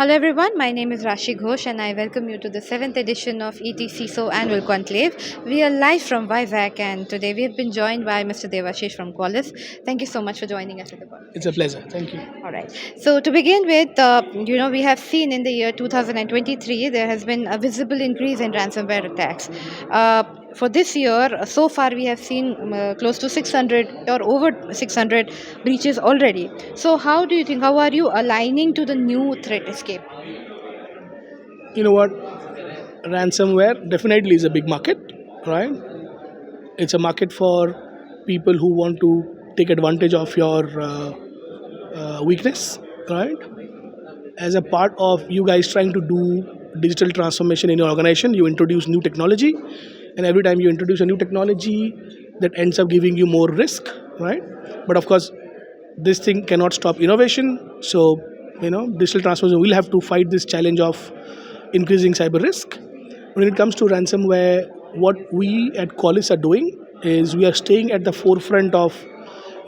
Hello everyone, my name is Rashi Ghosh and I welcome you to the 7th edition of ETCISO Annual Conclave. We are live from Vizag and today we have been joined by Mr. Debashish from Qualys. Thank you so much for joining us at the It's a conversation. pleasure. Thank you. Alright, so to begin with, we have seen in the year 2023 there has been a visible increase in ransomware attacks. For this year, so far we have seen close to 600 or over 600 breaches already. So how are you aligning to the new threat escape? You know what? Ransomware definitely is a big market, right? It's a market for people who want to take advantage of your weakness, right? As a part of you guys trying to do digital transformation in your organization, you introduce new technology, and every time you introduce a new technology, that ends up giving you more risk, right? But of course, this thing cannot stop innovation. So, digital transformation will have to fight this challenge of increasing cyber risk. When it comes to ransomware, what we at Qualys are doing is we are staying at the forefront of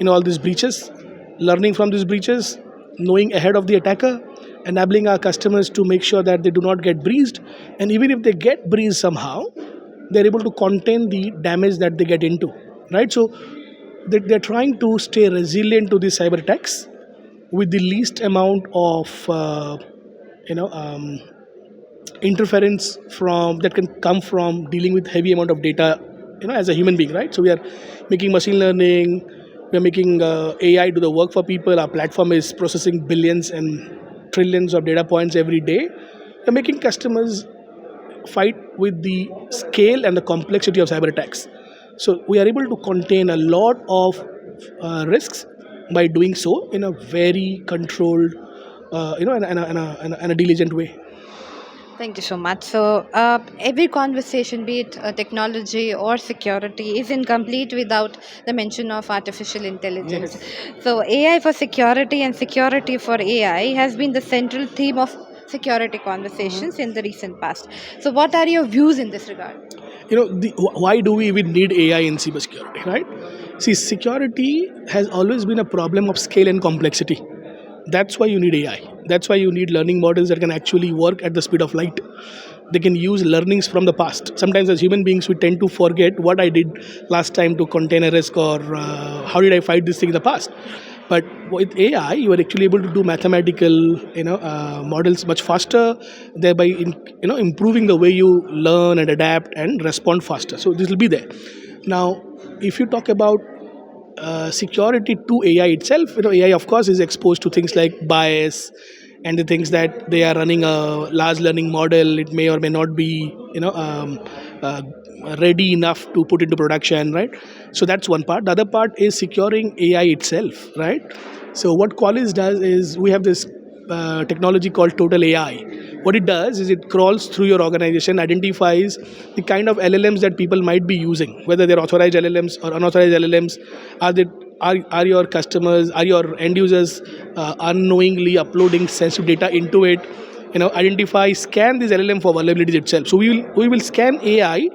all these breaches, learning from these breaches, knowing ahead of the attacker, enabling our customers to make sure that they do not get breached, and even if they get breached somehow, they're able to contain the damage that they get into, right? So they're trying to stay resilient to the cyber attacks with the least amount of you know um, interference from that can come from dealing with heavy amount of data, as a human being, right? So we are making machine learning, we are making AI do the work for people. Our platform is processing billions and trillions of data points every day. We're making customers fight with the scale and the complexity of cyber attacks. So we are able to contain a lot of risks by doing so in a very controlled, and a diligent way. Thank you so much. So, every conversation, be it technology or security, is incomplete without the mention of artificial intelligence. Yes. So, AI for security and security for AI has been the central theme of security conversations in the recent past. So, what are your views in this regard? Why do we even need AI in cybersecurity, right? See, security has always been a problem of scale and complexity. That's why you need AI. That's why you need learning models that can actually work at the speed of light. They can use learnings from the past. Sometimes, as human beings, we tend to forget what I did last time to contain a risk, or how did I fight this thing in the past. But with AI, you are actually able to do mathematical, models much faster, thereby improving the way you learn and adapt and respond faster. So this will be there. Now, if you talk about security to AI itself, AI of course is exposed to things like bias and the things that they are running a large learning model. It may or may not be uh, ready enough to put into production, right? So that's one part. The other part is securing AI itself, right? So what Qualys does is we have this technology called Total AI. What it does is it crawls through your organization, identifies the kind of LLMs that people might be using, whether they're authorized LLMs or unauthorized LLMs. Are they are your customers, are your end users unknowingly uploading sensitive data into it? Identify, scan this LLM for vulnerabilities itself. So we will scan AI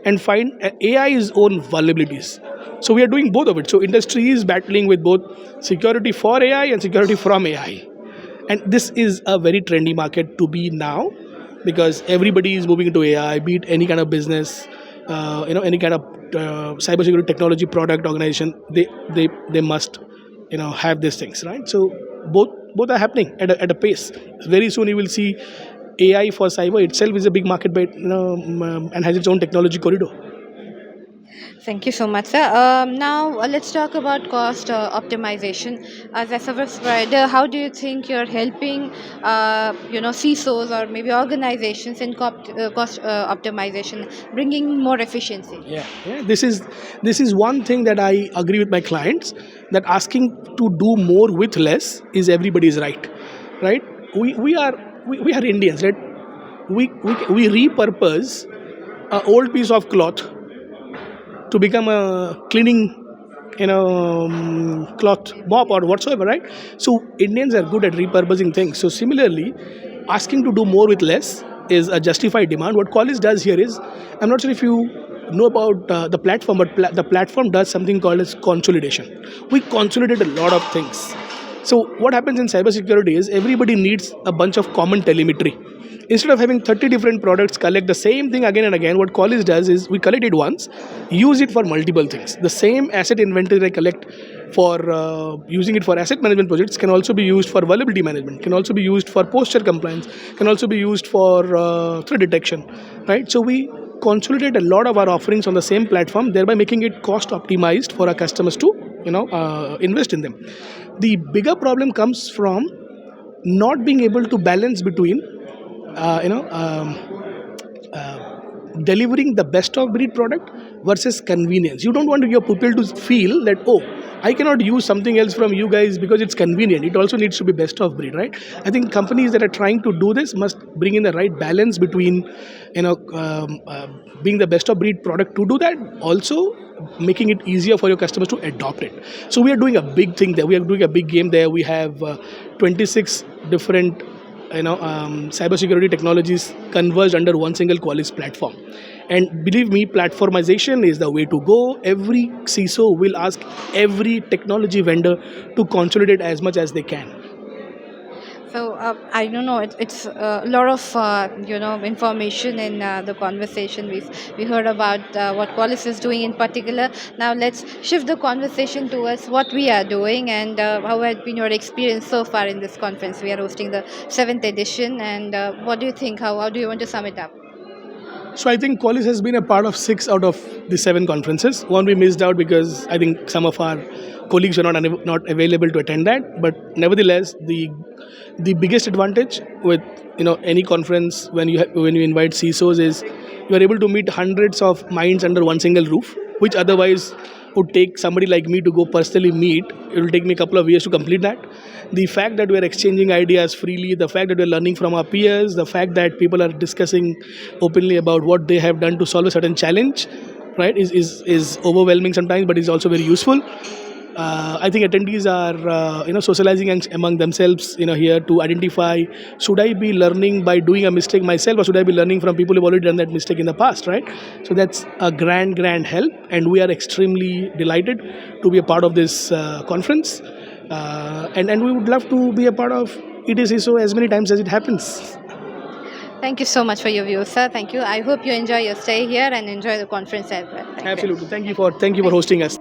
and find AI's own vulnerabilities. So we are doing both of it. So industry is battling with both security for AI and security from AI, and this is a very trendy market to be now, because everybody is moving into AI, be it any kind of business, any kind of cybersecurity technology product organization. They must have these things, right? So both are happening at a pace. Very soon you will see AI for cyber itself is a big market, but and has its own technology corridor. Thank you so much, sir. Now, let's talk about cost optimization. As a service provider, how do you think you're helping, CISOs or maybe organizations in cost optimization, bringing more efficiency? Yeah. This is one thing that I agree with my clients, that asking to do more with less is everybody's right? We are Indians, right? We repurpose a old piece of cloth to become a cleaning, cloth mop or whatsoever, right? So Indians are good at repurposing things. So similarly, asking to do more with less is a justified demand. What Qualys does here is, I'm not sure if you know about the platform, but the platform does something called as consolidation. We consolidate a lot of things. So what happens in cybersecurity is everybody needs a bunch of common telemetry. Instead of having 30 different products collect the same thing again and again, what Qualys does is we collect it once, use it for multiple things. The same asset inventory I collect for using it for asset management projects can also be used for vulnerability management, can also be used for posture compliance, can also be used for threat detection, right? So we consolidate a lot of our offerings on the same platform, thereby making it cost optimized for our customers to invest in them. The bigger problem comes from not being able to balance between uh, you know um, delivering the best of breed product versus convenience. You don't want your people to feel that, oh, I cannot use something else from you guys because it's convenient. It also needs to be best of breed, right? I think companies that are trying to do this must bring in the right balance between being the best of breed product to do that, also making it easier for your customers to adopt it. So we are doing a big thing there. We are doing a big game there. We have 26 different cybersecurity technologies converged under one single Qualys platform. And believe me, platformization is the way to go. Every CISO will ask every technology vendor to consolidate as much as they can. So I don't know. It's a lot of information in the conversation. We heard about what Qualys is doing in particular. Now let's shift the conversation towards what we are doing and how has been your experience so far in this conference. We are hosting the 7th edition, and what do you think? How do you want to sum it up? So I think Qualys has been a part of 6 out of the 7 conferences. One we missed out because I think some of our colleagues were not available to attend that. But nevertheless, the biggest advantage with any conference when you invite CISOs is you are able to meet hundreds of minds under one single roof, which otherwise would take somebody like me to go personally meet. It will take me a couple of years to complete that. The fact that we are exchanging ideas freely, the fact that we are learning from our peers, the fact that people are discussing openly about what they have done to solve a certain challenge, right, is overwhelming sometimes, but is also very useful. I think attendees are socializing among themselves here to identify, should I be learning by doing a mistake myself, or should I be learning from people who've already done that mistake in the past, right? So that's a grand help, and we are extremely delighted to be a part of this conference, and we would love to be a part of ETCISO as many times as it happens. Thank you so much for your views, sir. Thank you. I hope you enjoy your stay here and enjoy the conference as well. Thank you. Absolutely. Thank you for hosting us.